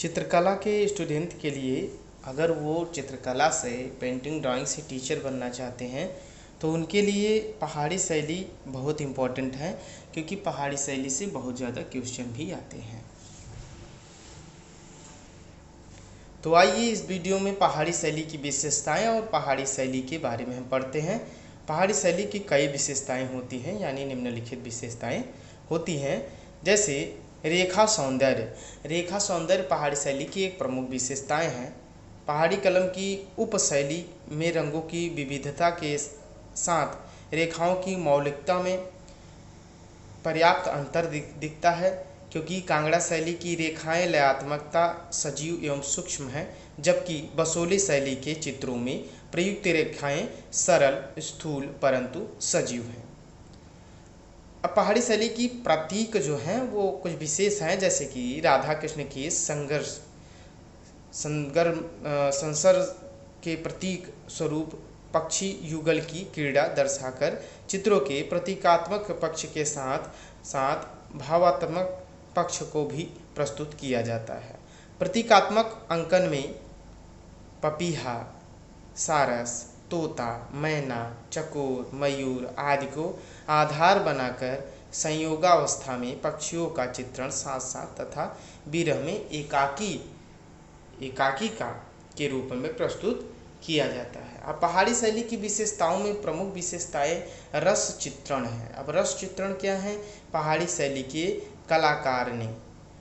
चित्रकला के स्टूडेंट के लिए अगर वो चित्रकला से पेंटिंग ड्राइंग से टीचर बनना चाहते हैं तो उनके लिए पहाड़ी शैली बहुत इम्पोर्टेंट है, क्योंकि पहाड़ी शैली से बहुत ज़्यादा क्वेश्चन भी आते हैं। तो आइए इस वीडियो में पहाड़ी शैली की विशेषताएं और पहाड़ी शैली के बारे में हम पढ़ते हैं। पहाड़ी शैली की कई विशेषताएं होती हैं, यानी निम्नलिखित विशेषताएं होती हैं, जैसे रेखा सौंदर्य। रेखा सौंदर्य पहाड़ी शैली की एक प्रमुख विशेषताएं हैं। पहाड़ी कलम की उपशैली में रंगों की विविधता के साथ रेखाओं की मौलिकता में पर्याप्त अंतर दिखता है, क्योंकि कांगड़ा शैली की रेखाएं लयात्मकता सजीव एवं सूक्ष्म हैं, जबकि बसोली शैली के चित्रों में प्रयुक्त रेखाएं सरल स्थूल परंतु सजीव हैं। अब पहाड़ी शैली की प्रतीक जो हैं वो कुछ विशेष हैं, जैसे कि राधा कृष्ण के संसर्ग के प्रतीक स्वरूप पक्षी युगल की क्रीड़ा दर्शाकर चित्रों के प्रतीकात्मक पक्ष के साथ साथ भावात्मक पक्ष को भी प्रस्तुत किया जाता है। प्रतीकात्मक अंकन में पपीहा, सारस, तोता, मैना, चकोर, मयूर आदि को आधार बनाकर संयोगावस्था में पक्षियों का चित्रण साथ साथ तथा विरह में एकाकिका के रूप में प्रस्तुत किया जाता है। अब पहाड़ी शैली की विशेषताओं में प्रमुख विशेषताएं रस चित्रण है। अब रस चित्रण क्या है? पहाड़ी शैली के कलाकार ने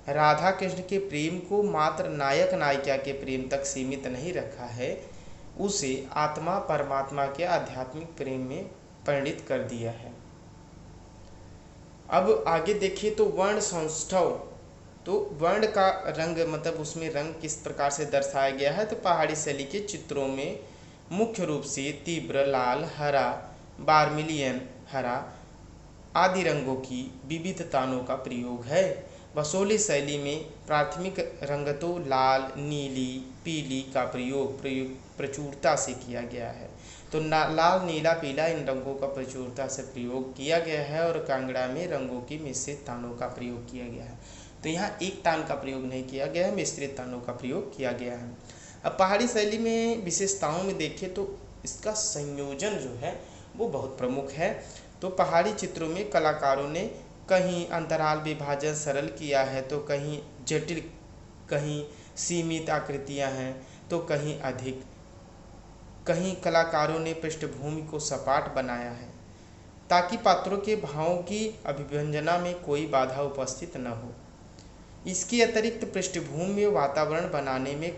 राधा कृष्ण के प्रेम को मात्र नायक नायिका के प्रेम तक सीमित नहीं रखा है, उसे आत्मा परमात्मा के आध्यात्मिक प्रेम में परिणित कर दिया है। अब आगे देखिए तो वर्ण सौष्ठव, तो वर्ण का रंग मतलब उसमें रंग किस प्रकार से दर्शाया गया है। तो पहाड़ी शैली के चित्रों में मुख्य रूप से तीव्र लाल, हरा, बारमिलियन हरा आदि रंगों की विविधताओं का प्रयोग है। बसोली शैली में प्राथमिक रंगतों लाल, नीली, पीली का प्रयोग प्रचुरता से किया गया है। तो लाल, नीला, पीला इन रंगों का प्रचुरता से प्रयोग किया गया है और कांगड़ा में रंगों की मिश्रित तानों का प्रयोग किया गया है। तो यहाँ एक तान का प्रयोग नहीं किया गया है, मिश्रित तानों का प्रयोग किया गया है। अब पहाड़ी शैली में विशेषताओं में देखें तो इसका संयोजन जो है वो बहुत प्रमुख है। तो पहाड़ी चित्रों में कलाकारों ने कहीं अंतराल विभाजन सरल किया है, तो कहीं जटिल, कहीं सीमित आकृतियां हैं, तो कहीं अधिक। कहीं कलाकारों ने पृष्ठभूमि को सपाट बनाया है ताकि पात्रों के भावों की अभिव्यंजना में कोई बाधा उपस्थित न हो। इसके अतिरिक्त पृष्ठभूमि में वातावरण बनाने में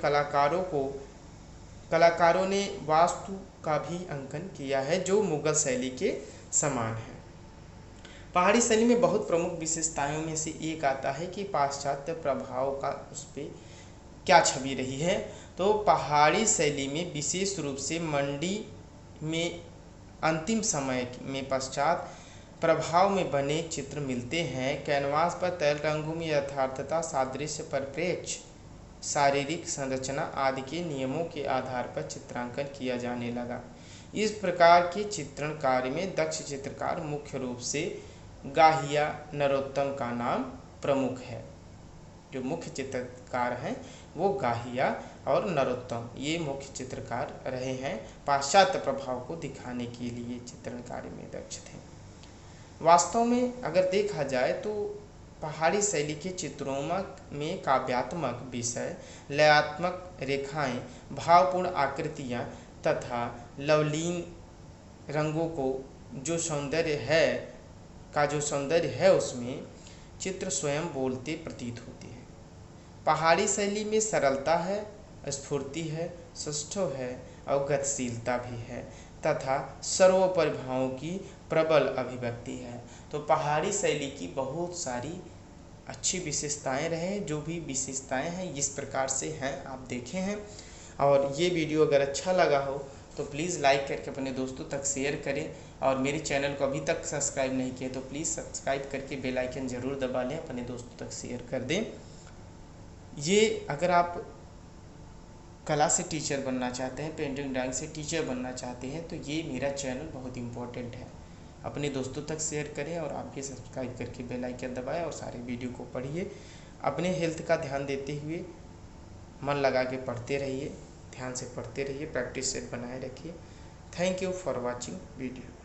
कलाकारों ने वास्तु का भी अंकन किया है, जो मुगल शैली के समान है। पहाड़ी शैली में बहुत प्रमुख विशेषताओं में से एक आता है कि पाश्चात्य प्रभाव का उस पर क्या छवि रही है। तो पहाड़ी शैली में विशेष रूप से मंडी में अंतिम समय में पश्चात प्रभाव में बने चित्र मिलते हैं। कैनवास पर तैल रंगों में यथार्थता, सादृश्य, परिप्रेक्ष्य, शारीरिक संरचना आदि के नियमों के आधार पर चित्रांकन किया जाने लगा। इस प्रकार के चित्रण कार्य में दक्ष चित्रकार मुख्य रूप से गाहिया नरोत्तम का नाम प्रमुख है। जो मुख्य चित्रकार हैं वो गाहिया और नरोत्तम, ये मुख्य चित्रकार रहे हैं। पाश्चात्य प्रभाव को दिखाने के लिए चित्रण कार्य में दक्ष थे। वास्तव में अगर देखा जाए तो पहाड़ी शैली के चित्रों में काव्यात्मक विषय, लयात्मक रेखाएं, भावपूर्ण आकृतियां तथा लवलीन रंगों को जो सौंदर्य है उसमें चित्र स्वयं बोलते प्रतीत होते हैं। पहाड़ी शैली में सरलता है, स्फूर्ति है, सौष्ठव है और गतिशीलता भी है तथा सर्वोपरि भावों की प्रबल अभिव्यक्ति है। तो पहाड़ी शैली की बहुत सारी अच्छी विशेषताएं रहे। जो भी विशेषताएं हैं इस प्रकार से हैं, आप देखे हैं। और ये वीडियो अगर अच्छा लगा हो तो प्लीज़ लाइक करके अपने दोस्तों तक शेयर करें, और मेरे चैनल को अभी तक सब्सक्राइब नहीं किया तो प्लीज़ सब्सक्राइब करके बेल आइकन ज़रूर दबा लें, अपने दोस्तों तक शेयर कर दें। ये अगर आप कला से टीचर बनना चाहते हैं, पेंटिंग ड्राइंग से टीचर बनना चाहते हैं, तो ये मेरा चैनल बहुत इम्पोर्टेंट है। अपने दोस्तों तक शेयर करें और आप भी सब्सक्राइब करके बेल आइकन दबाएं और सारे वीडियो को पढ़िए। अपने हेल्थ का ध्यान देते हुए मन लगा के पढ़ते रहिए, ध्यान से पढ़ते रहिए, प्रैक्टिस सेट बनाए रखिए। Thank you for watching video.